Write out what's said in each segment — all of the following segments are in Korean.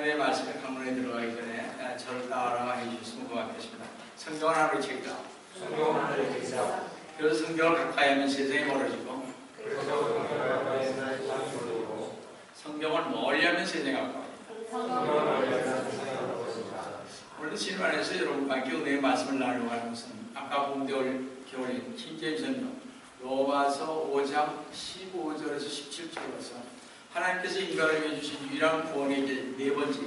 하나님의 말씀의 강론에 들어가기 전에 저를 따라해 주셨으면 고맙겠습니다. 성경을 하나로 읽자. 그래서 성경을 가까이 하면 세상이 멀어지고 성경을 멀리 하면 세상이 가까워집니다. 오늘도 신앙에서 여러분과 함께 은혜의 말씀을 나누려고 하는 것은 아까 본대월 겨울인 킹제임스는 로마서 5장 15절에서 17절에서 하나님께서 인간을 위해 주신 유일한 구원의 길 네 번째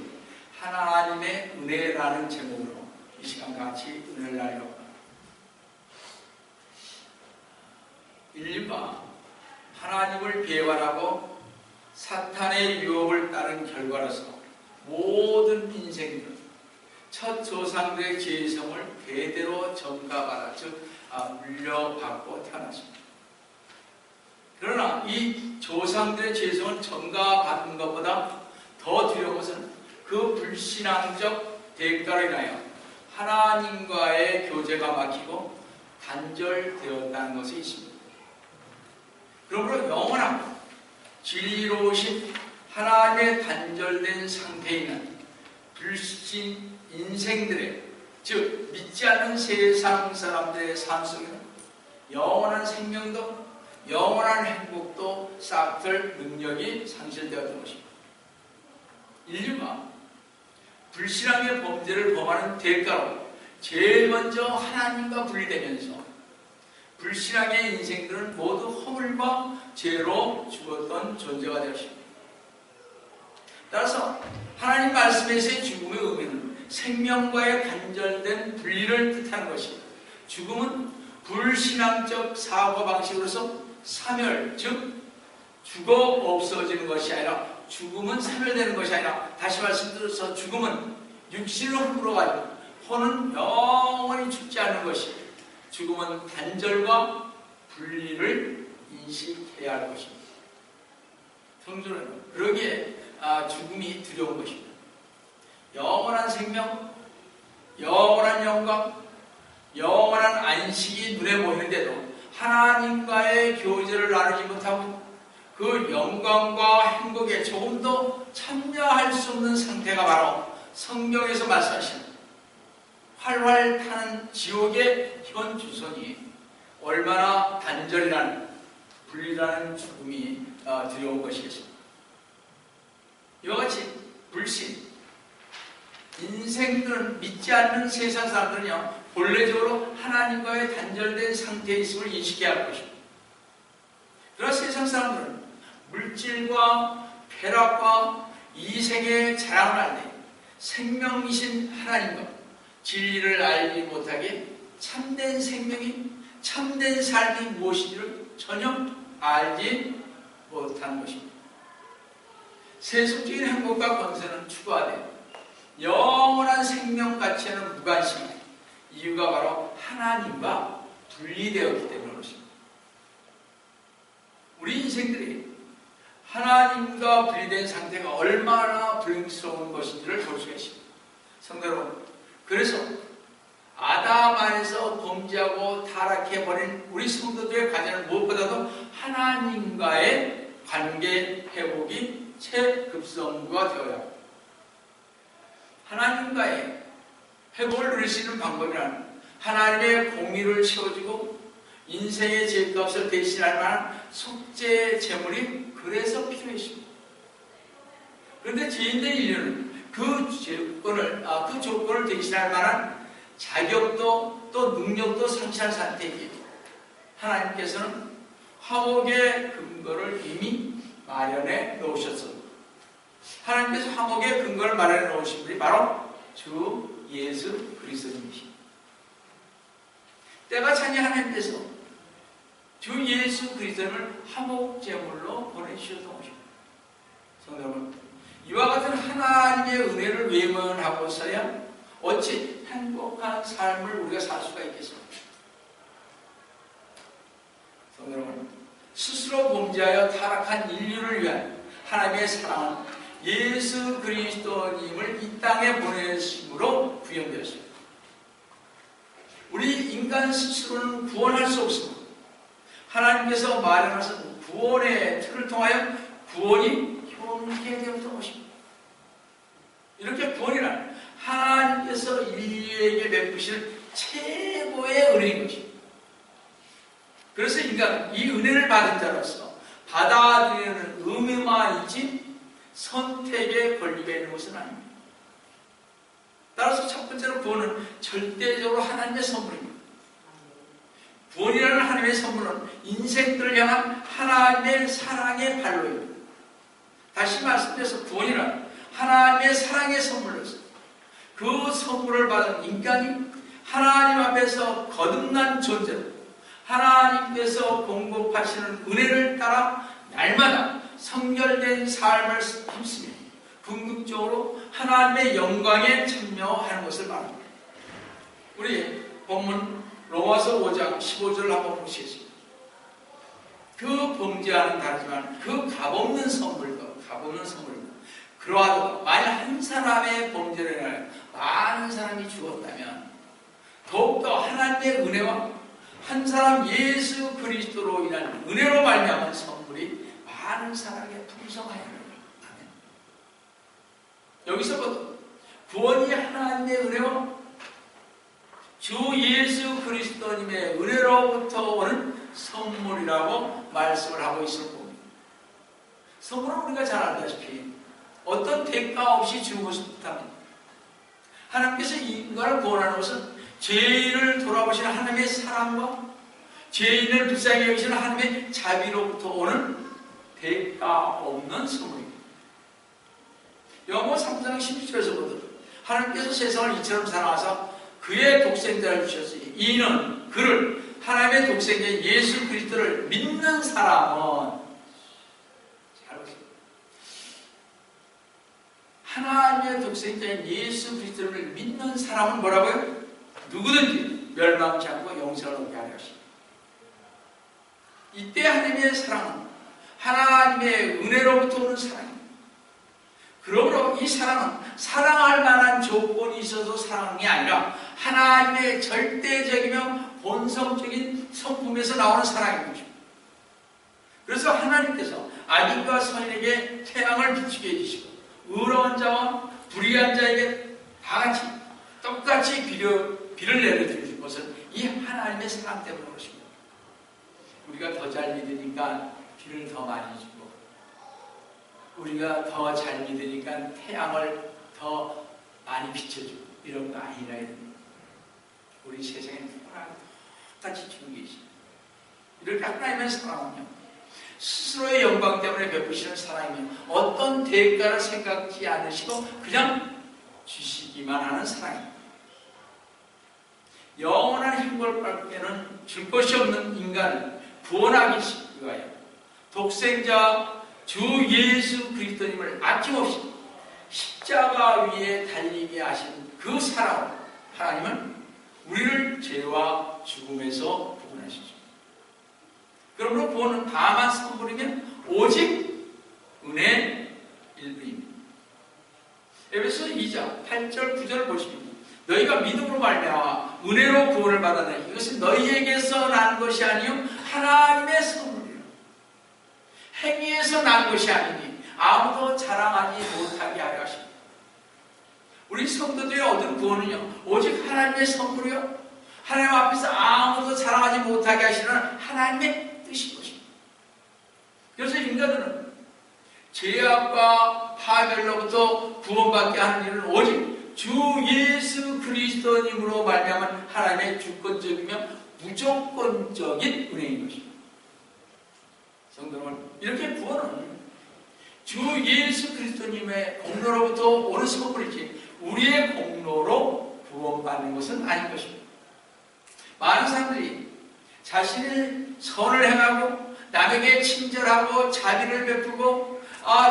하나님의 은혜라는 제목으로 이 시간 같이 은혜를 나누려고 합니다. 인류가 하나님을 배반하고 사탄의 유혹을 따른 결과로서 모든 인생들 첫 조상들의 죄성을 대대로 전가받아 즉 물려받고 태어났습니다. 그러나 이 조상들의 죄성을 전가받는 것보다 더 두려운 것은 그 불신앙적 대가로 인하여 하나님과의 교제가 막히고 단절되었다는 것이 있습니다. 그러므로 영원하고 진리로우신 하나님의 단절된 상태에 있는 불신 인생들의 즉 믿지 않는 세상 사람들의 삶 속에는 영원한 생명도 영원한 행복도 쌓을 능력이 상실되었던 것입니다. 인류가 불신앙의 범죄를 범하는 대가로 제일 먼저 하나님과 분리되면서 불신앙의 인생들은 모두 허물과 죄로 죽었던 존재가 되었습니다. 따라서 하나님 말씀에서의 죽음의 의미는 생명과의 단절된 분리를 뜻하는 것입니다. 죽음은 불신앙적 사고방식으로서 사멸, 즉 죽어 없어지는 것이 아니라 죽음은 사멸되는 것이 아니라 다시 말씀드려서 죽음은 육신으로 흙으로가지고 혼은 영원히 죽지 않는 것이 죽음은 단절과 분리를 인식해야 할 것입니다. 성도는 그러기에 죽음이 두려운 것입니다. 영원한 생명, 영원한 영광, 영원한 안식이 눈에 보이는데도 하나님과의 교제를 나누지 못하고 그 영광과 행복에 조금 더 참여할 수 없는 상태가 바로 성경에서 말씀하시는 활활 타는 지옥의 현 주소니 얼마나 단절이라는 분리라는 죽음이 두려운 것이겠습니다. 이와 같이 불신 인생들은 믿지 않는 세상 사람들은요 본래적으로 하나님과의 단절된 상태에 있음을 인식해야 할 것입니다. 그러나 세상 사람들은 물질과 쾌락과 이생의 자랑을 할 때 생명이신 하나님과 진리를 알지 못하게 참된 생명이 참된 삶이 무엇인지를 전혀 알지 못하는 것입니다. 세속적인 행복과 권세는 추구하되 영원한 생명 가치에는 무관심합니다. 이유가 바로 하나님과 분리되었기 때문에 그렇습니다. 우리 인생들이 하나님과 분리된 상태가 얼마나 불행스러운 것인지를 볼 수가 있습니다. 성도 여러분, 그래서 아담 안에서 범죄하고 타락해버린 우리 성도들의 과제는 무엇보다도 하나님과의 관계 회복이 최급선무가 되어야 합니다. 하나님과의 회복을 누릴 수 있는 방법이란 하나님의 공의를 채워주고 인생의 죄값을 대신할 만한 속죄 제물이 그래서 필요했습니다. 그런데 죄인된 인류는 그 조건을 대신할 만한 자격도 또 능력도 상실한 상태이기에 하나님께서는 화목의 근거를 이미 마련해 놓으셨습니다. 하나님께서 화목의 근거를 마련해 놓으신 분이 바로 주 예수 그리스도님이십니다. 때가 차니 하나님께서 주 예수 그리스도를 화목제물로 보내주셨던 것입니다. 성도 여러분, 이와 같은 하나님의 은혜를 외면하고서야 어찌 행복한 삶을 우리가 살 수가 있겠습니까? 성도 여러분, 스스로 범죄하여 타락한 인류를 위한 하나님의 사랑은 예수 그리스도님을 이 땅에 보내심으로 구현되었습니다. 우리 인간 스스로는 구원할 수 없습니다. 하나님께서 마련하신 구원의 틀을 통하여 구원이 형성되었던 것입니다. 이렇게 구원이란 하나님께서 인류에게 베푸실 최고의 은혜인 것입니다. 그래서 인간은 이 은혜를 받은 자로서 받아들이는 의무만 있지 선택의 권리가 있는 것은 아닙니다. 따라서 첫 번째로 구원은 절대적으로 하나님의 선물입니다. 구원이라는 하나님의 선물은 인생들을 향한 하나님의 사랑의 발로입니다. 다시 말씀드려서 구원이란 하나님의 사랑의 선물로서 그 선물을 받은 인간이 하나님 앞에서 거듭난 존재로 하나님께서 공급하시는 은혜를 따라 날마다 성결된 삶을 힘쓰며 궁극적으로 하나님의 영광에 참여하는 것을 말합니다. 우리 본문 로마서 5장 15절을 한번 보시겠습니다. 그 범죄와는 다르지만 그 값없는 선물입니다. 그러하도 만일 한 사람의 범죄로 인하여 많은 사람이 죽었다면 더욱더 하나님의 은혜와 한 사람 예수 그리스도로 인한 은혜로 말미암은 선물이 많은 사람에게 풍성하여라. 여기서부터 구원이 하나님의 은혜와 주 예수 그리스도님의 은혜로부터 오는 선물이라고 말씀을 하고 있을 겁니다. 선물은 우리가 잘 알다시피 어떤 대가 없이 주는 것을 뜻합니다. 하나님께서 인간을 구원하는 것은 죄인을 돌아보시는 하나님의 사랑과 죄인을 불쌍히 여기시는 하나님의 자비로부터 오는 대가 없는 선물입니다. 영어 3장 16절에서 보듯 하나님께서 세상을 이처럼 사랑하사 그의 독생자를 주셨으니 이는 그를 하나님의 독생자 예수 그리스도를 믿는 사람은 잘 보세요. 하나님의 독생자인 예수 그리스도를 믿는 사람은 뭐라고요? 누구든지 멸망치 않고 영생을 얻게 하려 하십니다. 이때 하나님의 사랑은 하나님의 은혜로부터 오는 사랑입니다. 그러므로 이 사랑은 사랑할 만한 조건이 있어서 사랑이 아니라 하나님의 절대적이며 본성적인 성품에서 나오는 사랑인 것입니다. 그래서 하나님께서 악인과 선인에게 태양을 비추게 해주시고 의로운 자와 불의한 자에게 다같이 똑같이 비를 내려드리는 것은 이 하나님의 사랑 때문에 그렇습니다. 우리가 더 잘 믿으니까 비를 더 많이 주고 우리가 더 잘 믿으니까 태양을 더 많이 비춰주고 이런 거 아니라 우리 세상에 똑같이 주는 게 있습니다. 이렇게 하나님의 사랑은요 스스로의 영광 때문에 베푸시는 사랑이며 어떤 대가를 생각지 않으시고 그냥 주시기만 하는 사랑입니다. 영원한 행복을 받기에는 줄 것이 없는 인간을 구원하기 위하여 독생자 주 예수 그리스도님을 아낌없이 십자가 위에 달리게 하신 그 사랑으로 하나님은 우리를 죄와 죽음에서 구원하시죠. 그러므로 구원은 다만 선물이면 오직 은혜일 뿐입니다. 에베소 2장 8절 9절을 보시면 너희가 믿음으로 말미암아 은혜로 구원을 받았느니 이것은 너희에게서 난 것이 아니요 하나님의 선물이라. 행위에서 난 것이 아니니 아무도 자랑하지 못하게 하려 하십니다. 우리 성도들이 얻은 구원은요 오직 하나님의 선물이요 하나님 앞에서 아무도 자랑하지 못하게 하시는 하나님의 뜻인 것입니다. 그래서 인간들은 죄악과 파멸로부터 구원받게 하는 일은 오직 주 예수 그리스도님으로 말미암은 하나님의 주권적이며 무조건적인 은혜인 것입니다. 성도 여러분, 이렇게 구원은 주 예수 그리스도님의 공로로부터 오는 선물이지 우리의 공로로 구원받는 것은 아닌 것입니다. 많은 사람들이 자신의 선을 행하고 남에게 친절하고 자비를 베푸고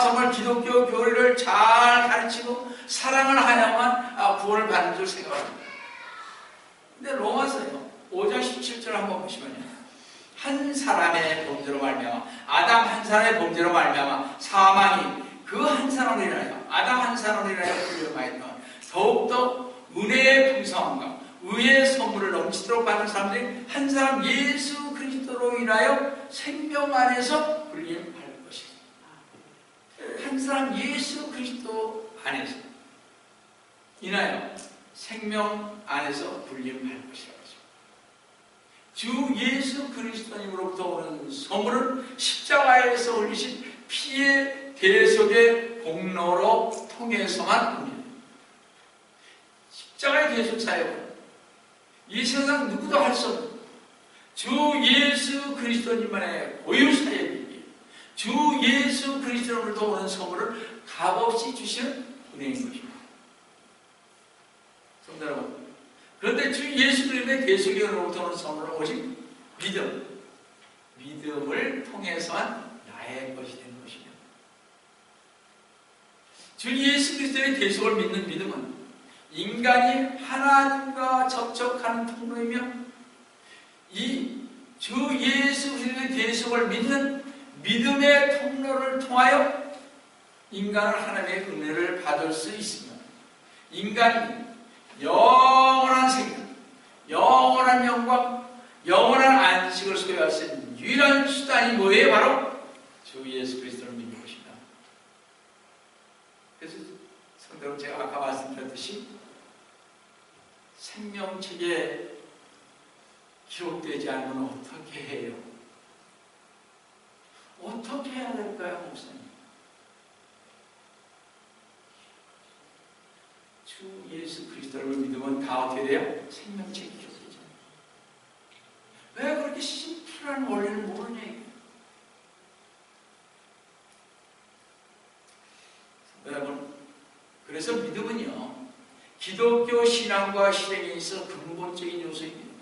정말 기독교 교리를 잘 가르치고 사랑을 하야만 구원을 받는 줄 생각합니다. 근데 로마서요 5장 17절 한번 보시면요 한 사람의 범죄로 말미암아 아담 한 사람의 범죄로 말미암아 사망이 그 한 사람으로 인하여 아담 한 사람으로 인하여 불려마였던 더욱더 은혜의 풍성함과 의의 선물을 넘치도록 받는 사람들이 한 사람 예수 그리스도로 인하여 생명 안에서 불림할 것입니다. 한 사람 예수 그리스도 안에서 인하여 생명 안에서 불림할 것이라고 하죠. 주 예수 그리스도님으로부터 오는 선물은 십자가에서 올리신 피의 대속의 공로로 통해서만 옵니다. 십자가의 대속 사역은 이 세상 누구도 할 수 없는 주 예수 그리스도님만의 고유 사역이기에 주 예수 그리스도로부터 오는 선물을 값없이 주시는 은혜인 것입니다. 성도 여러분, 그런데 주 예수 그리스도의 대속의 은혜로부터 오는 선물은 오직 믿음을 통해서만 나의 것이 되는 것이며, 주 예수 그리스도의 대속을 믿는 믿음은 인간이 하나님과 접촉하는 통로이며, 이 주 예수 그리스도의 대속을 믿는 믿음의 통로를 통하여 인간은 하나님의 은혜를 받을 수 있으며, 인간이 영원한 생명, 영원한 영광, 영원한 안식을 소유할 수 있는 유일한 수단이 뭐예요? 바로 주 예수 그리스도를 믿는 것입니다. 그래서 성도는 제가 아까 말씀드렸듯이 생명책에 기록되지 않으면 어떻게 해요? 어떻게 해야 될까요, 목사님? 주 예수 그리스도를 믿으면 다 어떻게 돼요? 생명책이 기록되죠. 왜 그렇게 심플한 원리를 모르냐 이거예요. 여러분, 그래서 믿음은요, 기독교 신앙과 실행에 있어 근본적인 요소입니다.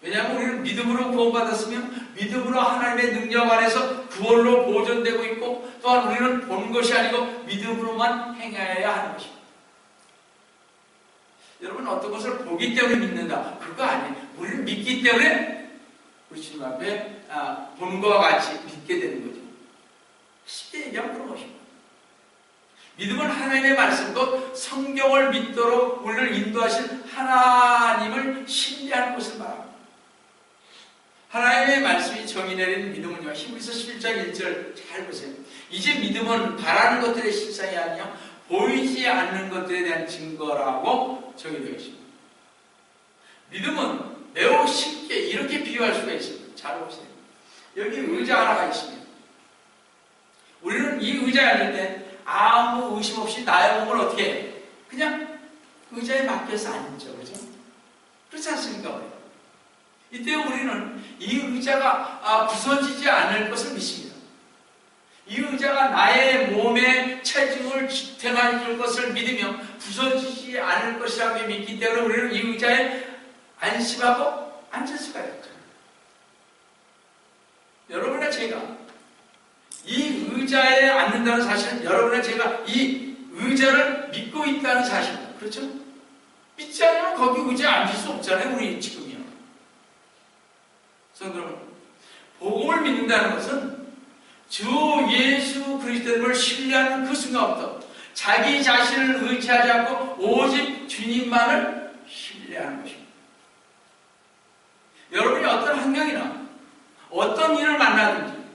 왜냐하면 우리는 믿음으로 구원받았으며 믿음으로 하나님의 능력 안에서 구원로 보존되고 있고, 또한 우리는 본 것이 아니고 믿음으로만 행해야 하는 것입니다. 여러분, 어떤 것을 보기 때문에 믿는다, 그거 아니에요. 우리는 믿기 때문에 우리 주님 앞에 보는 것과 같이 믿게 되는 거죠. 쉽게 얘기하면 그런 것입니다. 믿음은 하나님의 말씀도 성경을 믿도록 우리를 인도하신 하나님을 신뢰하는 것을 말합니다. 하나님의 말씀이 정의 내리는 믿음은요, 히브리서 11장 1절 잘 보세요. 이제 믿음은 바라는 것들의 실상이 아니요 보이지 않는 것들에 대한 증거라고 정의되어 있습니다. 믿음은 매우 쉽게 이렇게 비유할 수가 있습니다. 잘 보세요. 여기 의자 하나가 있습니다. 우리는 이 의자에 앉을 때 아무 의심 없이 나의 몸을 어떻게 해요? 그냥 의자에 맡겨서 앉죠. 그죠? 그렇지 않습니까? 이때 우리는 이 의자가 부서지지 않을 것을 믿습니다. 이 의자가 나의 몸의 체중을 지탱해 줄 것을 믿으며 부서지지 않을 것이라고 믿기 때문에 우리는 이 의자에 안심하고 앉을 수가 있죠. 여러분과 제가 이 의자에 앉는다는 사실은 여러분과 제가 이 의자를 믿고 있다는 사실입니다. 그렇죠? 믿지 않으면 거기 의자에 앉을 수 없잖아요. 우리 지금이요. 성도 여러분, 복음을 믿는다는 것은 주 예수 그리스도를 신뢰하는 그 순간부터 자기 자신을 의지하지 않고 오직 주님만을 신뢰하는 것입니다. 여러분이 어떤 환경이나 어떤 일을 만나든지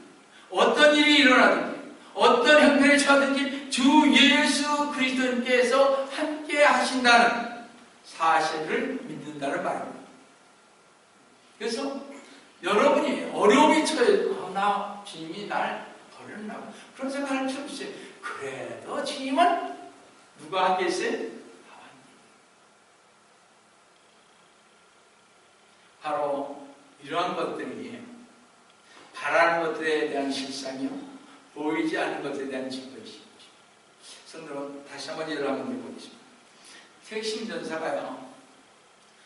어떤 일이 일어나든지 어떤 형편에 처하든지 주 예수 그리스도님께서 함께 하신다는 사실을 믿는다는 말입니다. 그래서 여러분이 어려움이 처해도 나 주님이 날 버렸나 그런 생각을 필요 없어요. 그래도 주님은 누가 함께 있어요? 바로 이러한 것들이 바라는 것들에 대한 실상이요 보이지 않는 것들에 대한 증거이십니다. 성도 다시 한번 예를 한번 해보겠습니다. 택시 운전사가요,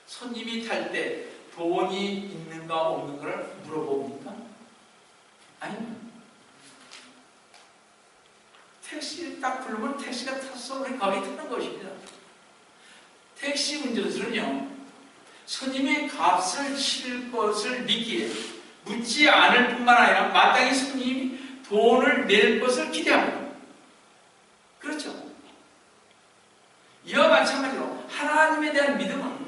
손님이 탈 때 돈이 있는가 없는가를 물어봅니까? 아닙니다. 택시 딱 부르면 택시가 탔어 우리 거기 타는 것입니다. 택시 운전수는요, 손님이 값을 칠 것을 믿기에 묻지 않을 뿐만 아니라 마땅히 손님이 돈을 낼 것을 기대합니다. 그렇죠? 이와 마찬가지로 하나님에 대한 믿음은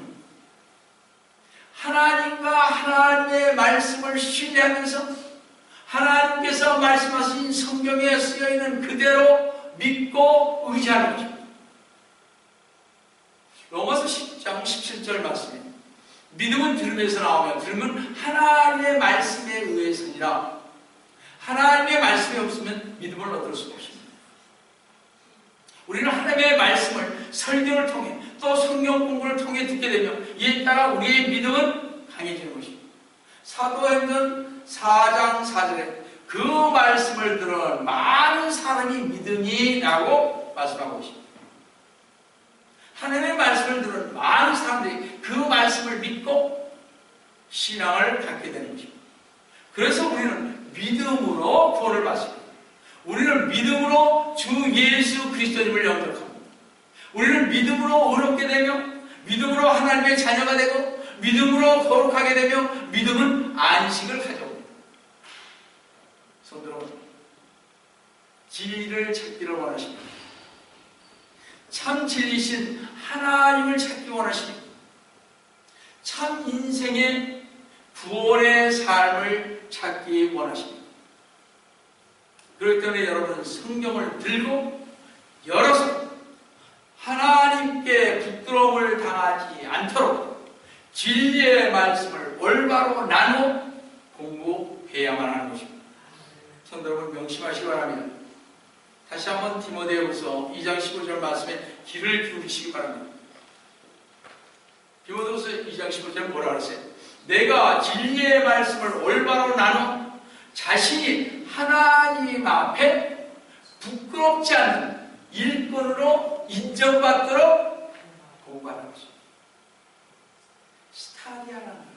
하나님과 하나님의 말씀을 신뢰하면서 하나님께서 말씀하신 성경에 쓰여있는 그대로 믿고 의지하는 것입니다. 로마서 10장 17절 말씀입니다. 믿음은 들음에서 나오며 들음은 하나님의 말씀에 의해서니라. 하나님의 말씀이 없으면 믿음을 얻을 수가 없습니다. 우리는 하나님의 말씀을 설교를 통해 또 성경 공부를 통해 듣게 되면 이에 따라 우리의 믿음은 강해지는 것입니다. 사도행전 4장 4절에 그 말씀을 들은 많은 사람이 믿음이 나고 말씀하고 있습니다. 하나님의 말씀을 들은 많은 사람들이 그 말씀을 믿고 신앙을 갖게 되는 것입니다. 그래서 우리는 믿음으로 구원을 받습니다. 우리는 믿음으로 주 예수 그리스도님을 영접합니다. 우리는 믿음으로 의롭게 되며 믿음으로 하나님의 자녀가 되고 믿음으로 거룩하게 되며 믿음은 안식을 가져옵니다. 손들어 진리를 찾기를 원하십니다. 참 진리신 하나님을 찾기 원하십니다. 참 인생의 구원의 삶을 찾기 원하십니다. 그렇기 때문에 여러분은 성경을 들고 열어서 하나님께 부끄러움을 당하지 않도록 진리의 말씀을 올바로 나누어 공부해야만 하는 것입니다. 성도 여러분 명심하시기 바랍니다. 다시 한번 디모데후서 2장 15절 말씀에 귀를 기울이시기 바랍니다. 디모데후서 2장 15절에 뭐라 그랬어요? 내가 진리의 말씀을 올바로 나누어 자신이 하나님 앞에 부끄럽지 않는 일꾼으로 인정받도록 공부하는 것입니다. 스타디아라는 거예요.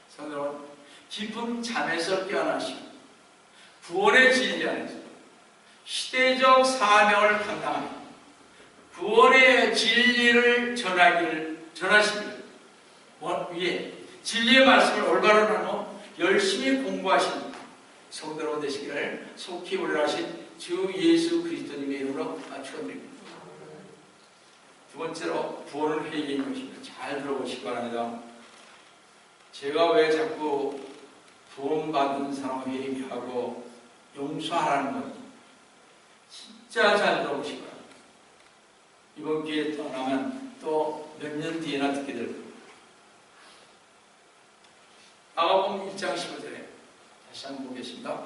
성도 여러분, 깊은 잠에서 깨어나시고 구원의 진리 안에서 시대적 사명을 감당하며 구원의 진리를 전하시기 위해 진리의 말씀을 올바로 나누어 열심히 공부하시는 성도 여러분 되시기를 속히 올라가신 주 예수 그리스도님의 이름으로 축원드립니다. 두 번째로 구원을 회개하는 것입니다. 잘 들어보시기 바랍니다. 제가 왜 자꾸 구원받은 사람을 회개하고 용서하라는 건지 진짜 잘 들어보시기 바랍니다. 이번 기회에 떠나면 또 몇 년 뒤에나 듣게 될 겁니다. 마가복음 1장 15절에 다시 한번 보겠습니다.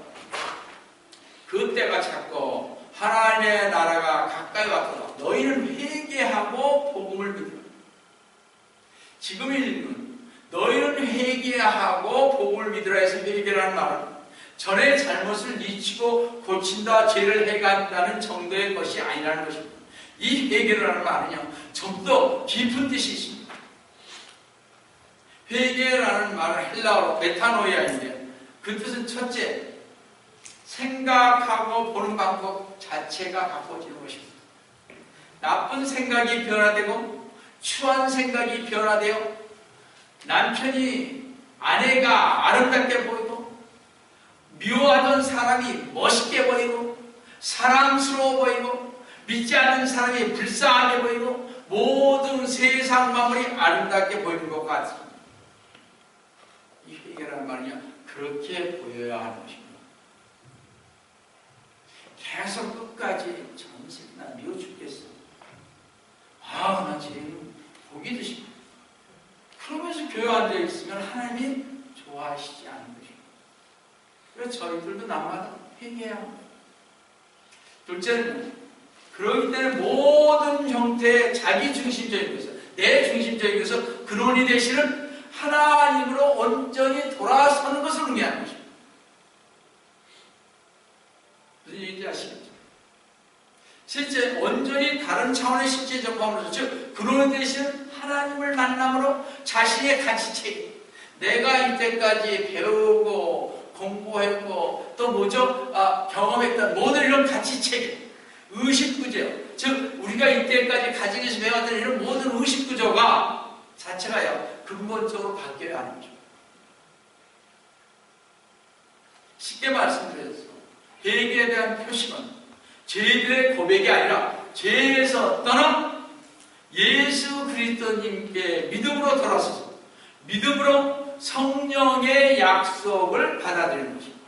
그때가 찼고 하나님의 나라가 가까이 왔도다. 너희는 회개하고 복음을 믿으라. 지금 읽는 너희는 회개하고 복음을 믿으라 해서 회개라는 말은 전에 잘못을 잊히고 고친다, 죄를 해간다는 정도의 것이 아니라는 것입니다. 이 회개라는 말은요, 좀 더 깊은 뜻이 있습니다. 회개라는 말은 헬라어로 메타노이아인데요. 그 뜻은 첫째, 생각하고 보는 방법 자체가 바꿔지는 것입니다. 나쁜 생각이 변화되고 추한 생각이 변화되어 남편이 아내가 아름답게 보이고 미워하던 사람이 멋있게 보이고 사랑스러워 보이고 믿지 않는 사람이 불쌍하게 보이고 모든 세상 만물이 아름답게 보이는 것 같습니다. 이 회개라는 말은요, 그렇게 보여야 하는 것입니다. 계속 끝까지 전세 나 미워 죽겠어. 나 지금 복이 드시고 그러면서 교회 앉아 있으면 하나님이 좋아하시지 않는 것입니다. 그래서 저희들도 남마다 회개해야 합니다. 둘째는 그렇기 때문에 모든 형태의 자기중심적인 것에서 내 중심적인 것에서 근원이 되시는 하나님으로 온전히 돌아서는 것을 의미하는 것입니다. 무슨 얘기인지 아시겠죠? 실제 온전히 다른 차원의 실제 정보함으로써 즉 근원이 되시는 하나님을 만남으로 자신의 가치체계 내가 이때까지 배우고 공부했고 또 뭐죠? 경험했던 모든 이런 가치체계 의식구조, 즉 우리가 이때까지 가정에서 배웠던 이런 모든 의식구조가 자체가요 근본적으로 바뀌어야 하는 거죠. 쉽게 말씀드려서 회개에 대한 표식은 죄들의 고백이 아니라 죄에서 떠나 예수 그리스도님께 믿음으로 돌아서서 믿음으로 성령의 약속을 받아들이는 것입니다.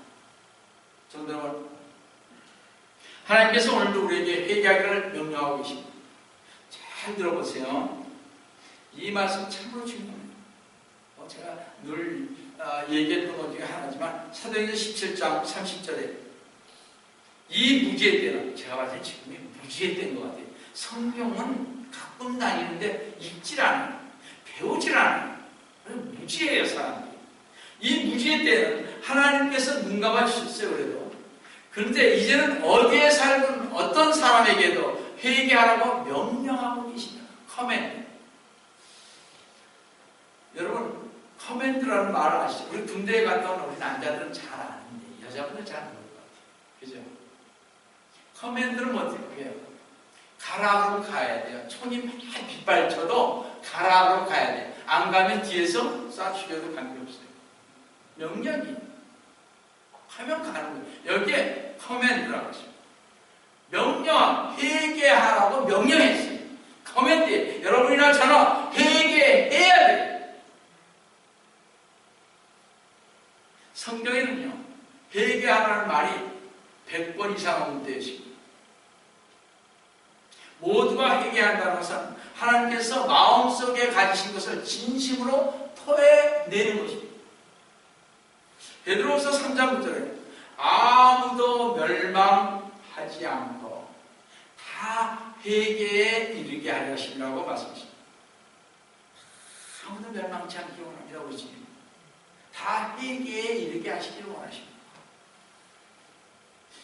성도 여러분, 하나님께서 오늘도 우리에게 회개하기를 명령하고 계십니다. 잘 들어보세요. 이 말씀 참으로 중요합니다. 제가 늘 얘기했던 것 중에 하나지만 사도행전 17장 30절에 이 무지의 때는 제가 봤을 때 지금이 무지의 때인 것 같아요. 성경은 가끔 다니는데 읽질 않아요. 배우질 않아요. 무지해요, 사람들이. 이 무지의 때는 하나님께서 눈 감아주셨어요, 그래도. 그런데 이제는 어디에 살든 어떤 사람에게도 회개하라고 명령하고 계십니다. 커맨드. 여러분, 커맨드라는 말을 아시죠? 우리 군대에 갔다 온 우리 남자들은 잘 아는데 여자분들 잘 모를 것 같아요. 그죠? 커맨드는 어떻게 해요? 가락으로 가야 돼요. 총이 막 빗발쳐도 가락으로 가야 돼요. 안 가면 뒤에서 쏴 죽여도 관계없어요. 명령이 하면 가는 거예요. 여기에 커맨드라고 하죠. 명령, 회개하라고 명령했어요. 커맨드. 여러분이나 저는 회개해야 돼요. 성경에는요, 회개하라는 말이 100번 이상 언급되어 있습니다. 모두가 회개한다는 것은 하나님께서 마음속에 가지신 것을 진심으로 토해내는 것입니다. 베드로후서 3장 9절에 아무도 멸망하지 않고 다 회개에 이르게 하려 하시라고 말씀하십니다. 아무도 멸망치 않기 원합니다. 우리 주님. 다 회개에 이르게 하시기를 원하십니다.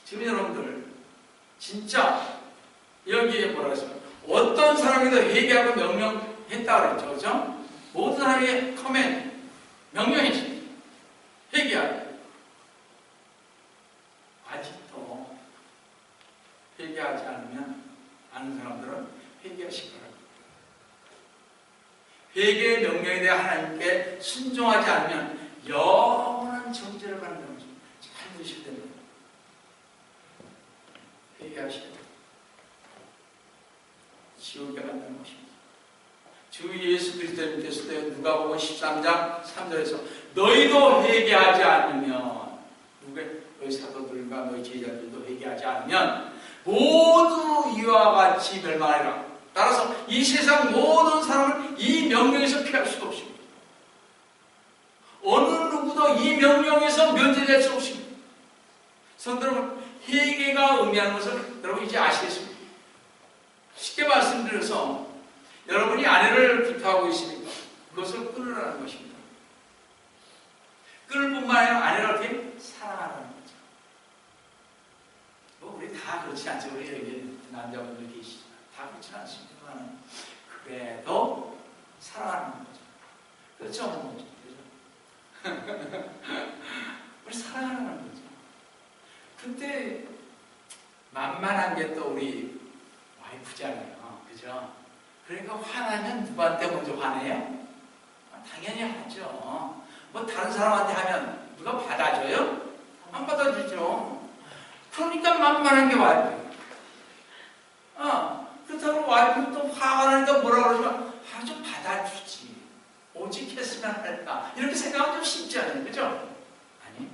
지금 여러분들 진짜 여기에 뭐라고 했습니까? 어떤 사람이도 회개하고 명령했다고 그랬죠. 그렇죠? 모든 사람의 커맨드, 명령이십니다. 회개하라. 아직도 회개하지 않으면 아는 사람들은 회개하시기 바랍니다. 회개의 명령에 대해 하나님께 순종하지 않으면 영원한 정죄를 받는 것입니다. 잘 들으셔야 됩니다. 회개하셔야 됩니다. 지옥에 간다는 것입니다. 주 예수 그리스도님께서도 누가복음 13장 3절에서 너희도 회개하지 않으면 너희 사도들과 너희 제자들도 회개하지 않으면 모두 이와 같이 멸망하리라. 따라서 이 세상 모든 사람은 이 명령에서 피할 수가 없습니다. 어느 누구도 이 명령에서 면제될 수 없습니다. 성도 여러분, 회개가 의미하는 것을 여러분 이제 아시겠습니까? 쉽게 말씀드려서 여러분이 아내를 기뻐하고 있으니까 그것을 끊으라는 것입니다. 끊을 뿐만 아니라 아내를 어떻게 사랑하라는 거죠. 뭐 우리 다 그렇지 않죠. 우리 여기 남자분들 계시지만 다 그렇지는 않습니다만 그래도 사랑하는 거죠. 그렇죠, 어머니? 그렇죠? 우리 사랑하는 거죠. 근데 만만한 게 또 우리 와이프잖아요. 그죠? 그러니까 화나면 누구한테 먼저 화내요? 당연히 하죠. 뭐 다른 사람한테 하면 누가 받아줘요? 안 받아주죠. 그러니까 만만한 게 와이프예요. 그렇다고 와이프는 또 화가 나니까 뭐라 그러지만 좀 받아주지. 오직 했으면 할까. 이렇게 생각하면 좀 쉽지 않아요. 그죠? 아니.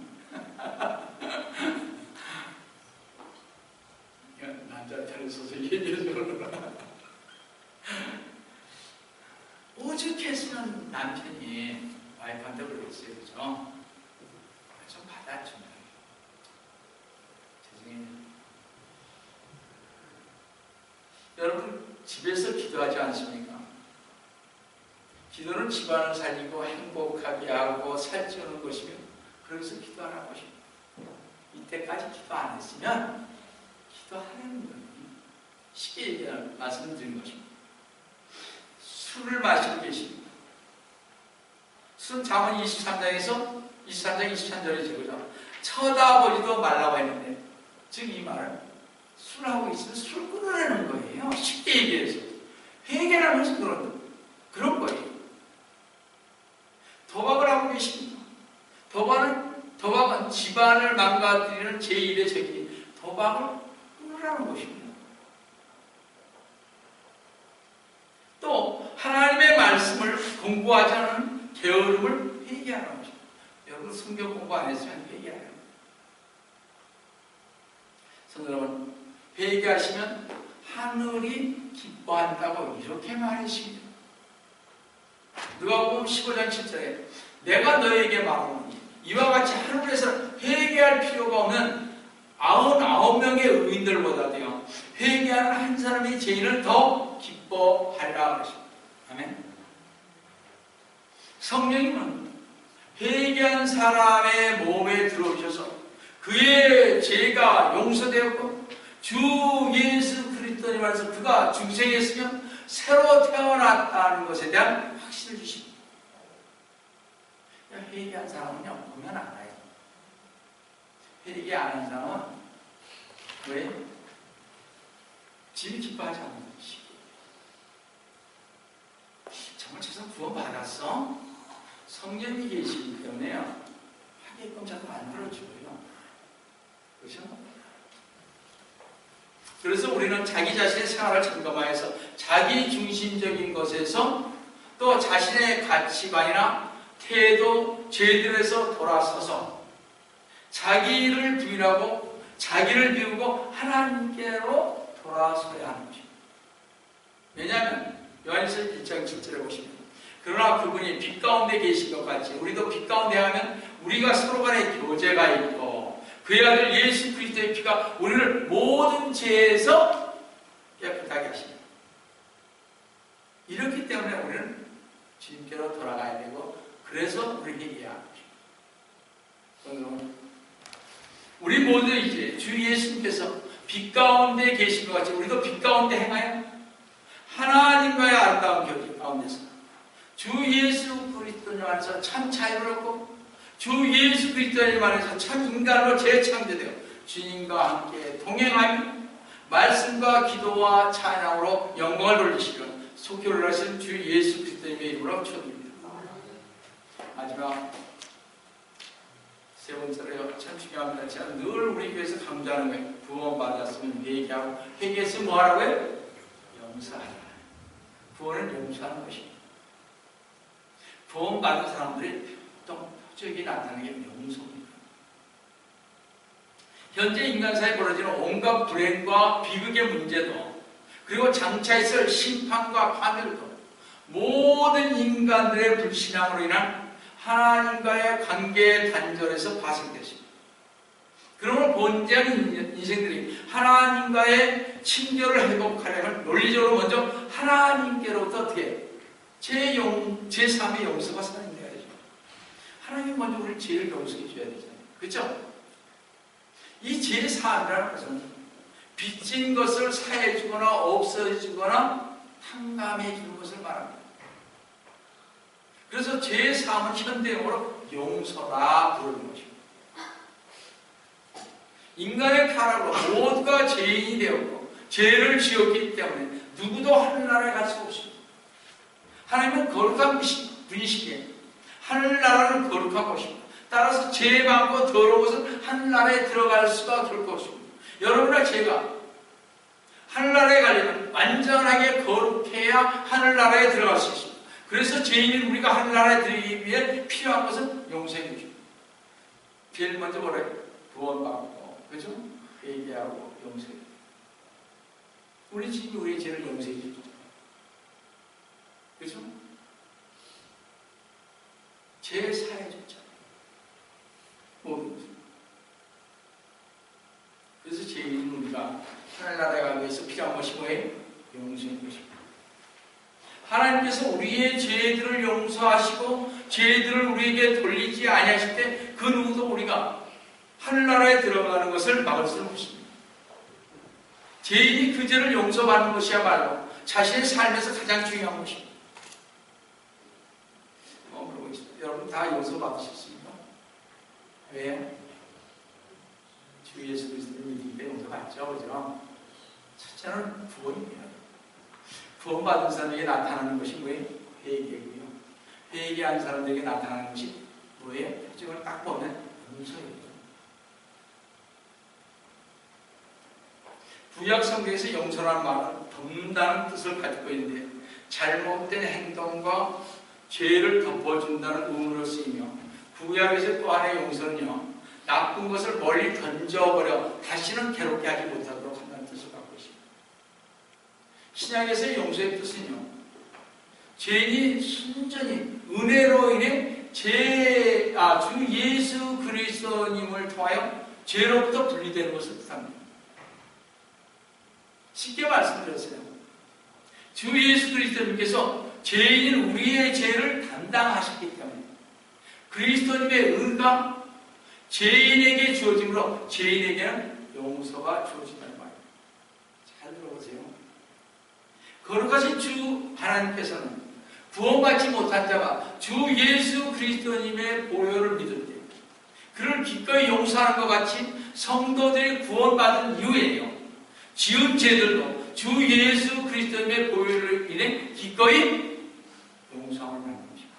남자처럼 서서 얘기해서 그러나. 오죽했으면 남편이 와이프한테 그러겠어요. 그죠? 좀 받아주면. 죄송해요. 여러분, 집에서 기도하지 않습니까? 기도는 집안을 살리고 행복하게 하고 살찌우는 것이며, 그래서 기도하라는 것입니다. 이때까지 기도 안 했으면, 기도하라는 거예요. 쉽게 얘기하는 말씀드린 것입니다. 술을 마시고 계십니다. 술은 잠언 23장에서 23장 23절에 그죠? 쳐다보지도 말라고 했는데, 즉 이 말은 술하고 있으면 술 끊어내는 거예요. 쉽게 얘기해서 회개를 하면서 그런 거예요. 도박을 하고 계십니다. 도박은 집안을 망가뜨리는 제1의 적이 도박을 끊으라는 것입니다. 또 하나님의 말씀을 공부하지 않은 게으름을 회개하는 것입니다. 여러분 성경 공부 안 했으면 회개하는 겁니다. 성도 여러분, 회개하시면 하늘이 기뻐한다고 이렇게 말했습니다. 누가복음 15장 7절에 내가 너에게 말하노니 이와 같이 하늘에서 회개할 필요가 없는 99명의 의인들보다도요 회개하는 한 사람의 죄인을 더 기뻐하리라 하십니다. 아멘. 성령님은 회개한 사람의 몸에 들어오셔서 그의 죄가 용서되었고 주 예수 그리스도님 안에서 그가 중생했으며 새로 태어났다는 것에 대한 확신을 주십니다. 회개한 사람은요 보면 알아요. 회개 안 한 사람은 왜? 지금 기뻐하지 않는 것이. 정말 저 사람 구원 받았어? 성령이 계시기 때문에요 하게끔 자꾸 만들어줘요. 그렇죠? 그래서 우리는 자기 자신의 생활을 점검하여서 자기 중심적인 것에서 또 자신의 가치관이나 태도, 죄들에서 돌아서서 자기를 부인하고 자기를 비우고 하나님께로 돌아서야 하는 것입니다. 왜냐하면 요한일서 1장 7절에 보시면 그러나 그분이 빛 가운데 계신 것 같이 우리도 빛 가운데 하면 우리가 서로 간에 교제가 있고 그의 아들 예수 그리스도의 피가 우리를 모든 죄에서 깨끗하게 하십니다. 이렇기 때문에 우리는 주님께로 돌아가야 되고 그래서 우리 회개해야 합니다. 우리 모두 이제 주 예수님께서 빛 가운데 계신 것 같이 우리도 빛 가운데 행하여 하나님과의 아름다운 교제 가운데서 주 예수 그리스도님 안에서 참 자유를 얻고 주 예수 그리스도님 안에서 참 인간으로 재창조되어 주님과 함께 동행하며 말씀과 기도와 찬양으로 영광을 돌리시는 속교를 하신 주 예수 그리스도님의 이름으로 축원드립니다. 마지막 세 번째로요. 참 중요합니다. 제가 늘 우리 교회에서 강조하는 거예요. 구원 받았으면 회개하고 회개했으면 뭐 하라고요? 용서하라. 구원은 용서하는 것입니다. 구원 받은 사람들이 보통 표적이 나타나는 게 용서입니다. 현재 인간사에 벌어지는 온갖 불행과 비극의 문제도 그리고 장차 있을 심판과 파멸도 모든 인간들의 불신앙으로 인한 하나님과의 관계의 단절에서 파생됐습니다. 그러므로 본질적인 인생들이 하나님과의 친교를 회복하려면 논리적으로 먼저 하나님께로부터 어떻게 제3의 용서가 사용돼야죠. 하나님 먼저 우리 죄를 용서해 줘야 되잖아요. 그렇죠? 이 제3이라는 것은 빚진 것을 사해 주거나 없애 주거나 탕감해 주는 것을 말합니다. 그래서 제3은 현대용어로 용서라 부르는 것입니다. 인간의 타락으로 모두가 죄인이 되었고 죄를 지었기 때문에 누구도 하늘나라에 갈 수가 없습니다. 하나님은 거룩한 분이시기에 하늘나라는 거룩한 곳입니다. 따라서 죄 많고 더러운 것은 하늘나라에 들어갈 수가 결코 없습니다. 여러분의 죄가 하늘나라에 가려면 완전하게 거룩해야 하늘나라에 들어갈 수 있습니다. 그래서 죄인인 우리가 하늘나라에 들어가기 위해 필요한 것은 용서해 주십니다. 제일 먼저 뭐래요? 구원받고, 그죠? 회개하고 용서해 줍니다. 우리 주님이 우리의 죄를 용서해 줍니다. 그죠? 죄 사해 줬잖아요. 그래서 죄인인 우리가 하늘나라에 가기 위해서 필요한 것이 뭐예요? 용서해 주십니다. 하나님께서 우리의 죄들을 용서하시고 죄들을 우리에게 돌리지 아니하실 때 그 누구도 우리가 하늘나라에 들어가는 것을 막을 수는 없습니다. 죄인이 그 죄를 용서받는 것이야말로 자신의 삶에서 가장 중요한 것입니다. 그러고 있습니다. 여러분 다 용서받으셨습니까? 왜? 주 예수 그리스도를 믿으니까 용서받죠. 그죠? 첫째는 구원입니다. 구원받은 사람에게 나타나는 것이 뭐예요? 회개고요. 회개한 사람들에게 나타나는 것이 뭐예요? 표정을 딱 보면 용서예요. 구약 성경에서 용서라는 말은 덮는다는 뜻을 가지고 있는데 잘못된 행동과 죄를 덮어준다는 의미로 쓰이며 구약에서 또 하나의 용서는요 나쁜 것을 멀리 던져버려 다시는 괴롭게 하지 못하도록 한다는 뜻을 갖고 있습니다. 신약에서의 용서의 뜻은요, 죄인이 순전히 은혜로 인해 주 예수 그리스도님을 통하여 죄로부터 분리되는 것을 뜻합니다. 쉽게 말씀드렸어요. 주 예수 그리스도님께서 죄인인 우리의 죄를 담당하셨기 때문에 그리스도님의 의가 죄인에게 주어짐으로 죄인에게는 용서가 주어진다는 말이에요. 잘 들어보세요. 거룩하신 주 하나님께서는 구원받지 못한 자가 주 예수 그리스도님의 보혈을 믿을 때 그를 기꺼이 용서하는 것 같이 성도들이 구원받은 이후에요, 지은 죄들도 주 예수 그리스도님의 보혈을 인해 기꺼이 용서함을 받는 것입니다.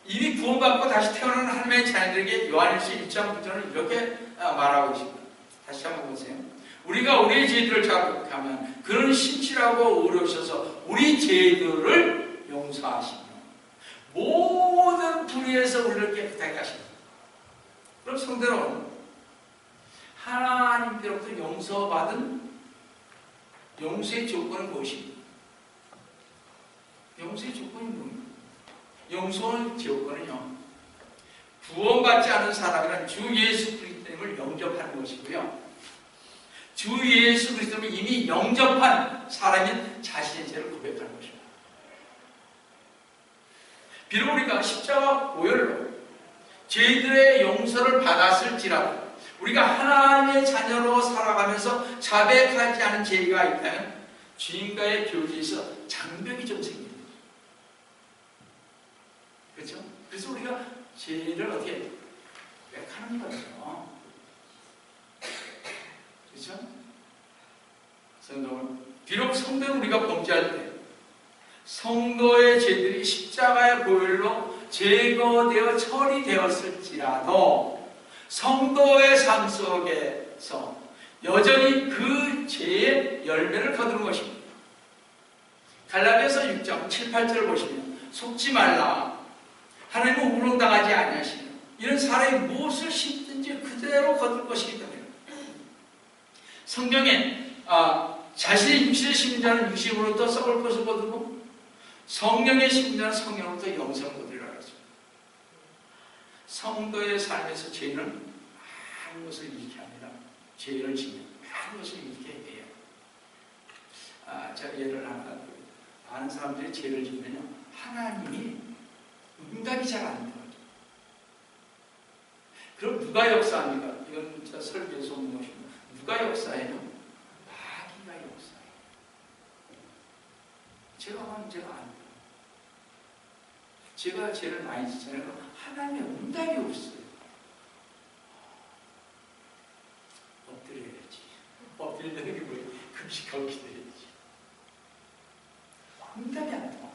이미 구원받고 다시 태어난 하나님의 자녀들에게 요한일서 1장 9절은 이렇게 말하고 있습니다. 다시 한번 보세요. 우리가 우리의 죄들을 자복하면 그는 신실하고 의로우셔서 우리 죄들을 용서하시며 모든 불의에서 우리를 깨끗하게 하십니다. 그럼 성도 여러분, 하나님께로부터 용서받은 용서의 조건은 무엇입니까? 용서의 조건이 뭡니까? 용서의 조건은요, 구원받지 않은 사람이란 주 예수 그리스도님을 영접하는 것이고요, 주 예수 그리스도를 이미 영접한 사람인 자신의 죄를 고백하는 것입니다. 비록 우리가 십자가 보혈로 죄들의 용서를 받았을지라도 우리가 하나님의 자녀로 살아가면서 자백하지 않은 죄가 있다면 주인과의 교제에서 장벽이 좀 생깁니다. 그렇죠? 그래서 우리가 죄를 어떻게 백하는 거죠. 그렇죠? 성도는 비록 성도는 우리가 범죄할 때 성도의 죄들이 십자가의 보혈로 제거되어 처리되었을지라도 성도의 삶 속에서 여전히 그 죄의 열매를 거두는 것입니다. 갈라디아서 6장 7, 8절을 보시면 속지 말라, 하나님은 우롱당하지 아니하시며 이런 사람이 무엇을 심든지 그대로 거둘 것이기 때문에 성경에 자신의 육신을 심은 자는 육신으로부터 썩을 것을 거두고 성령의 심은 자는 성령으로부터 영생을 거두리라 그랬습니다. 성도의 삶에서 죄는 많은 것을 잃게 합니다. 죄를 지면 많은 것을 잃게 해요. 제가 예를 하나 드립니다. 많은 사람들이 죄를 지면요, 하나님이 응답이 잘 안 돼요. 그럼 누가 역사합니까? 이건 진짜 설교에서 온 것입니다. 누가 역사해요? 마귀가 역사해요. 제가 하면 제가 안 돼요. 제가 죄를 많이 짓잖아요. 하나님의 응답이 없어요. 엎드려야지. 엎드리는 게 뭐예요? 금식하고 기도해야지. 응답이 안 돼요.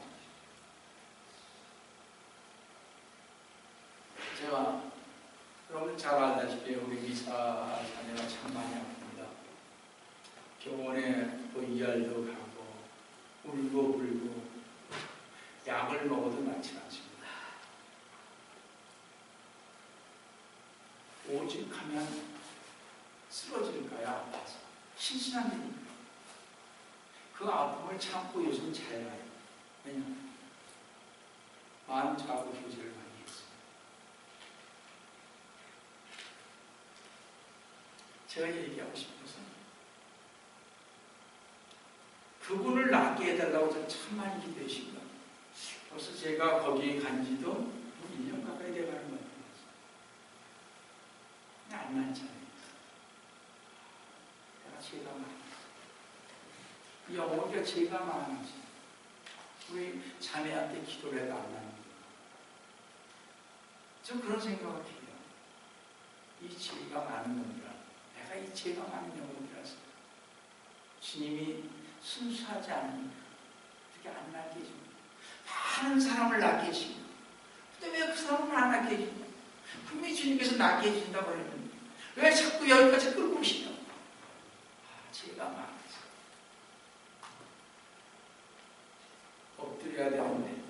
제가 여러분 잘 알다시피 우리 미사 자녀가 참 많이 아픕니다. 병원에 이알도 가고 울고 불고 약을 먹어도 낫지 않습니다. 오직 하면 쓰러질까요? 아파서 신신한 일입니다. 그 아픔을 참고 요즘 잘 가요. 왜냐하면 많은 자고 교제를 많이 했어요. 제가 얘기하고 싶어서 그분을 낫게 해달라고 저는 참 많이 기도했습니다. 벌써 제가 거기에 간 지도 1년 가까이 돼가는 것 같아요. 안 낫잖아요. 내가 죄가 많아서. 이 어머니가 죄가 많아서 우리 자매한테 기도를 해도 안 나는 거예요. 전 그런 생각을 해요. 이 죄가 많은 놈이라, 내가 이 죄가 많은 영혼이라서 주님이 순수하지 않으니까 어떻게 안 낫게 해줍니까? 많은 사람을 낫게 해주십니다. 근데 왜 그 사람을 안 낫게 해줍니까? 분명히 주님께서 낫게 해준다고 그랬는데 왜 자꾸 여기까지 끌고 오시냐고. 죄가 많아서 엎드려야 되는데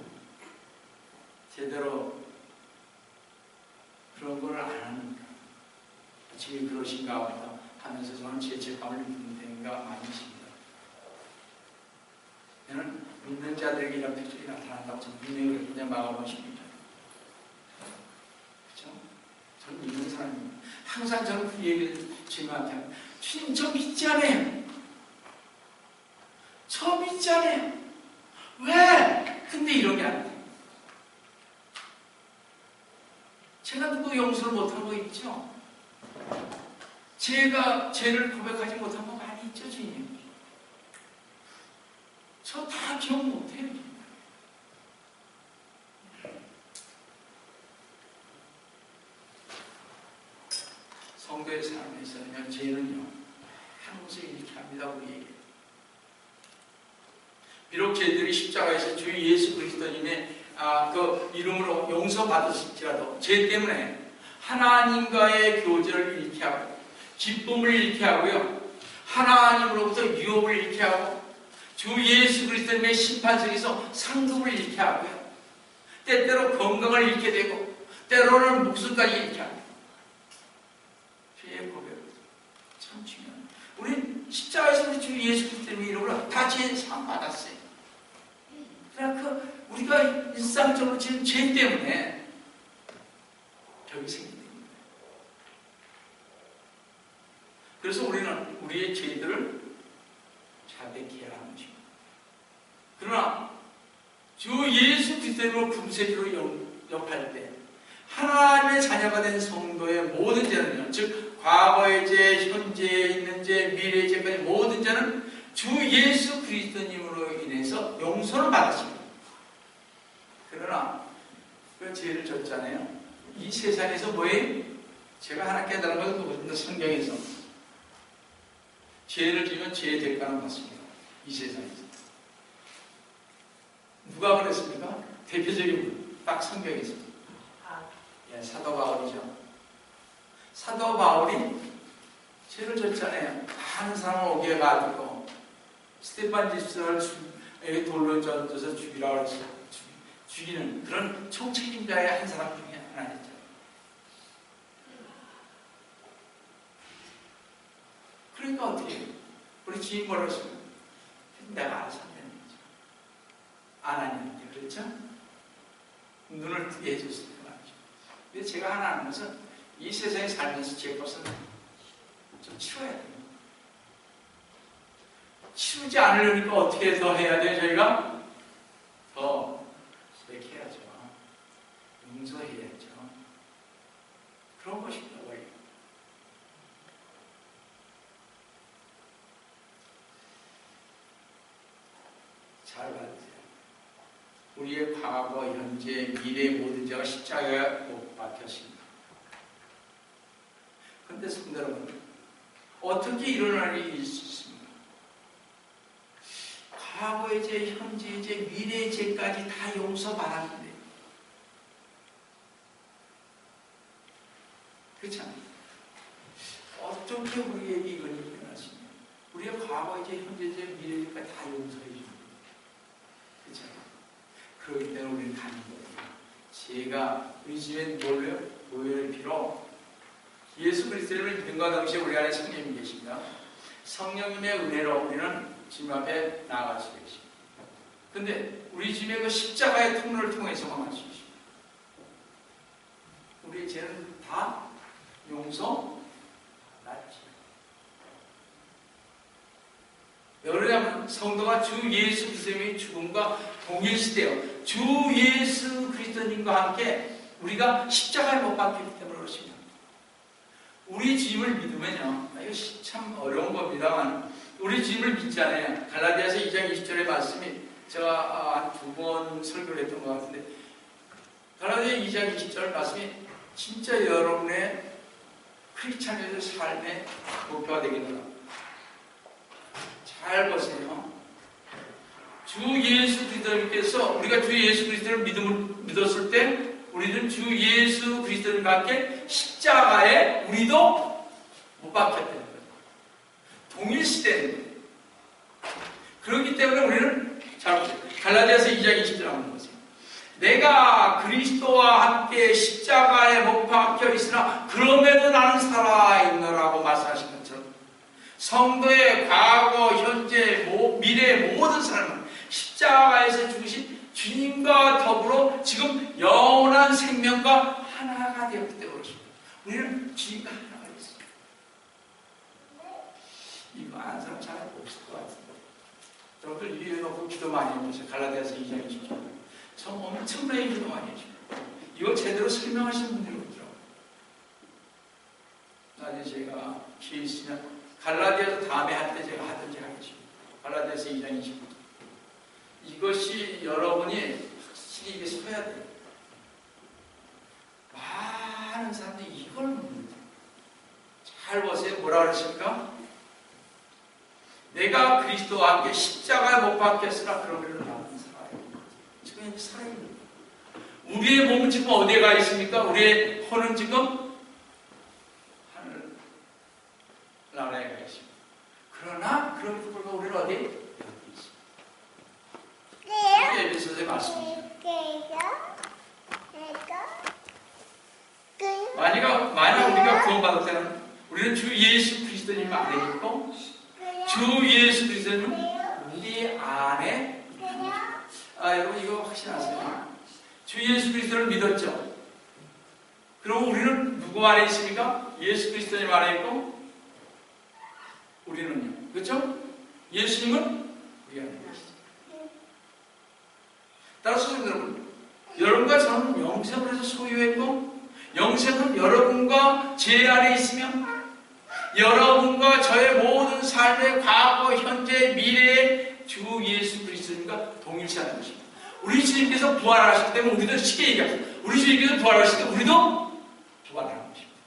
제대로 그런 걸 안 하니까 지금 그러신가 보다 하면서 저는 죄책감을 느끼는 하나님과 많이 있습니다. 저는 믿는 자들에게 이런 특징이 나타난다고 저는 분명히 그냥 마감하고 싶습니다. 그렇죠? 저는 믿는 사람입니다. 항상 저는 그 얘기를 주님한테 합니다. 주님, 저 믿지 않아요. 저 믿지 않아요. 왜? 근데 이런 게 안 돼요. 제가 누구 용서를 못한 거 있죠? 제가 죄를 고백하지 못한 거 많이 있죠, 주님. 저 다 기억 못해요. 성도의 삶에서는 죄는요, 항상 이렇게 합니다, 우리에게. 비록 죄들이 십자가에서 주 예수 그리스도님의 그 이름으로 용서받으실지라도 죄 때문에 하나님과의 교제를 잃게 하고 기쁨을 잃게 하고요, 하나님으로부터 유업을 잃게 하고 주 예수 그리스도님의 심판석에서 상급을 잃게 하고요, 때때로 건강을 잃게 되고 때로는 목숨까지 잃게 합니다. 죄의 고백 참 중요합니다. 우리는 십자가에서 우리 주 예수 그리스도님의 이름으로 다 죄 상 받았어요. 그러니까 우리가 일상적으로 지은 죄 때문에 벽이 생깁니다. 그래서 우리는 우리의 죄들을 자백해야 하는 것입니다. 그러나 주 예수 그리스도로 금세기로 역할 때 하나님의 자녀가 된 성도의 모든 죄는요, 즉 과거의 죄, 현재에 있는 죄, 미래의 죄까지 모든 죄는 주 예수 그리스도님으로 인해서 용서를 받았습니다. 그러나 그 죄를 졌잖아요. 이 세상에서 뭐예요? 제가 하나 깨달은 것은 그것입니다. 성경에서 죄를 지면 죄의 대가는 받습니다. 이 세상에서. 누가 그랬습니까? 대표적인 분, 딱 성경에서. 예, 사도 바울이죠. 사도 바울이 죄를 졌잖아요. 많은 사람을 오게 가지고 스테판 집사를 돌로 던져서 죽이라고 해서 죽이는 그런 총책임자의 한 사람 중에 하나였죠. 그러니까 어떻게 해요? 우리 주인 뭐라고 했습니까? 내가 알아서 한다는 거죠. 아나니한테 그렇죠? 눈을 뜨게 해줬을 때 말이죠. 근데 제가 하나 아는 것은 이 세상에 살면서 제 것은 좀 치워야 돼요. 치우지 않으려니까 어떻게 더 해야 돼요? 저희가 더 고백해야죠. 용서해야죠. 그런 것입니다. 원래. 잘 봐주세요. 우리의 과거, 현재, 미래의 모든 죄가 십자가에 못 박혔습니다. 그런데 성도 여러분, 어떻게 일어날 일이 있습니까? 과거의 죄, 현재의 죄, 미래의 죄까지 다 용서받았는데, 그렇잖아요. 어떻게 우리에게 이건 일어났습니까? 우리의 과거의 죄, 현재의 죄, 미래의 죄까지 다 용서해 줍니다. 그렇잖아요. 그렇기 때문에 우리는 가는 거예요. 제가 우리 집에 몰래요? 보혈의 피로 예수 그리스도를 믿음과 동시에 우리 안에 성령님이 계십니다. 성령님의 은혜로 우리는 주님 앞에 나아갈 수 있습니다. 근데 우리 집에 그 십자가의 통로를 통해서만 할 수 있습니다. 우리의 죄는 다 용서 받았지. 왜 그러냐면 성도가 주 예수 그리스도의 죽음과 동일시되어 주 예수 그리스도님과 함께 우리가 십자가에 못 박혔기 때문에 그렇습니다. 우리 주님을 믿으면요, 이거 참 어려운 겁니다만 우리 주님을 믿잖아요. 갈라디아서 2장 20절의 말씀이 제가 한 2번 설교를 했던 것 같은데, 갈라디아 2장 20절 말씀이 진짜 여러분의 크리스찬의 삶의 목표가 되겠노라. 잘 보세요. 주 예수 그리스도님께서 우리가 주 예수 그리스도를 믿었을 때 우리는 주 예수 그리스도님과 함께 십자가에 우리도 못 박혔다는 거예요. 동일시되는 거예요. 그렇기 때문에 우리는 잘 보세요. 갈라디아서 2장 20절 한번 보세요. 내가 그리스도와 함께 십자가에 못 박혀 있으나 그럼에도 나는 살아있노라고 말씀하신 것처럼 성도의 과거, 현재, 미래의 모든 삶은 십자가에서 죽으신 주님과 더불어 지금 영원한 생명과 하나가 되었기 때문에 그렇습니다. 우리는 주님과 하나가 있습니다. 이거 아는 사람 잘 없을 것 같은데. 여러분들 위에 놓고 기도 많이 해보세요. 갈라디아서 2장 20절. 엄청나게 기도 많이 해주세요. 이거 제대로 설명하시는 분들이 없더라고요. 나중에 제가 기회 있으면 갈라디아서 다음에 할 때 제가 하든지 하겠습니다. 갈라디아서 2장 20절. 이것이 여러분이 확실히 이게 서야 돼요. 많은 사람들이 이걸 묻는다. 잘 보세요. 뭐라 그러십니까? 내가 그리스도와 함께 십자가에 못 박혔으나 그러므로 나는 살아요. 지금 현재 살아있는 거예요. 우리의 몸은 지금 어디에 가 있습니까? 우리의 혼은 지금 하늘 나라에 가 있습니다. 그러나 그럼에도 불구하고 우리는 어디? 여기 있습니다. 에베소서의 말씀입니다. 만약 우리가 구원받을 때는 우리는 주 예수 그리스도님 안에 있고 주 예수 그리스도님 우리 안에 있습니다. 여러분 이거 확신하세요? 주 예수 그리스도를 믿었죠? 그럼 우리는 누구 안에 있습니까? 예수 그리스도님 안에 있고 우리는요. 그렇죠? 예수님은 우리 안에 계시죠. 따라서 여러분과 저는 영생을 해서 소유했고 영생은 여러분과 제 안에 있으며 여러분과 저의 모든 삶의 과거, 현재, 미래의 주 예수 그리스도님과 동일시하는 것입니다. 우리 주님께서 부활하셨기 때문에 우리도 쉽게 얘기합니다. 우리 주님께서 부활하셨기 때문에 우리도 부활하는 것입니다.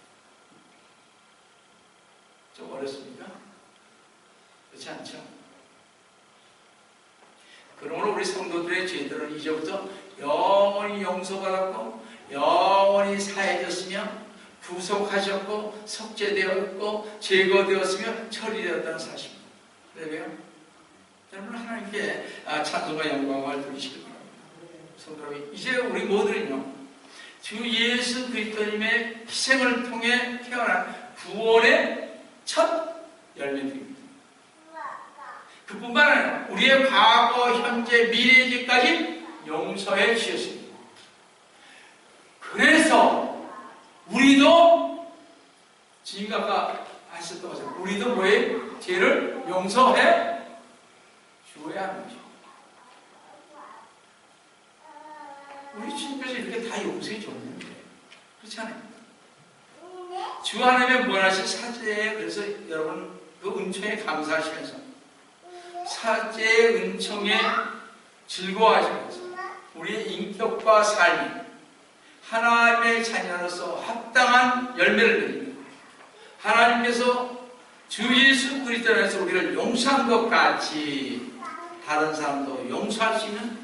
좀 어렵습니까? 그렇지 않죠? 그러므로 우리 성도들의 죄들은 이제부터 영원히 용서받았고 영원히 사해졌으며 구속하셨고 속죄되었고 제거되었으며 처리되었다는 사실입니다. 그래요? 여러분 하나님께 찬송과 영광을 돌리시기 바랍니다. 성도 이제 우리 모두는요 주 예수 그리스도님의 희생을 통해 태어난 구원의 첫 열매입니다. 그뿐만 아니라 우리의 과거, 현재, 미래의 죄까지 용서해 주셨습니다. 그래서 우리도 지금 아까 하셨던 것처럼 우리도 뭐예요? 죄를 용서해 주어야 하는 거죠. 우리 주님께서 이렇게 다 용서해 줬는데 그렇지 않아요? 주 하나님의 무한하신 사죄에 그래서 여러분 그 은총에 감사하시면서 사죄의 은총에 즐거워하시면서 우리의 인격과 삶이 하나님의 자녀로서 합당한 열매를 맺습니다. 하나님께서 주 예수 그리스도 안에서 우리를 용서한 것 같이 다른 사람도 용서할 수 있는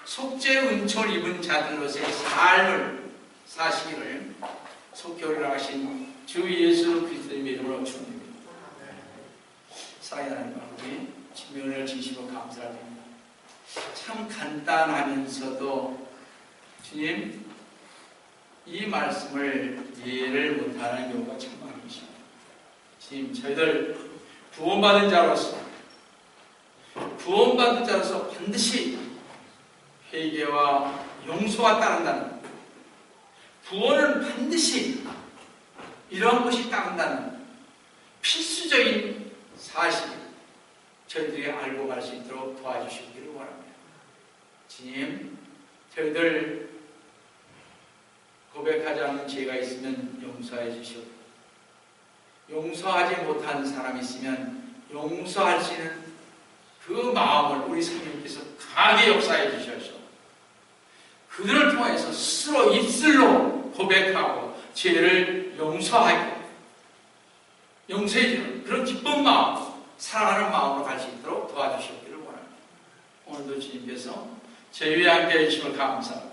속죄 은총을 입은 자들로서의 삶을 사시기를 속히 허락하신 주 예수 그리스도의 이름으로 축원드립니다. 사랑하는 하나님 아버지, 진명을 진심으로 감사드립니다. 참 간단하면서도 주님 이 말씀을 이해를 못하는 경우가 참 많은 것입니다. 주님 저희들 구원받은 자로서 반드시 회개와 용서가 따른다는 구원은 반드시 이런 것이 따른다는 필수적인 사실 저희들이 알고 갈 수 있도록 도와주시기를 원합니다. 주님 저희들 고백하지 않는 죄가 있으면 용서해 주시옵소서. 용서하지 못한 사람이 있으면 용서할 수 있는 그 마음을 우리 성령님께서 강하게 역사해 주셔서 그들을 통해서 스스로 입술로 고백하고 죄를 용서해 주는 그런 기쁜 마음, 사랑하는 마음으로 갈 수 있도록 도와주시기를 원합니다. 오늘도 주님께서 저희와 함께 해주심을 감사하고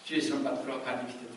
주의 선을 받도록 간절히 기도합니다.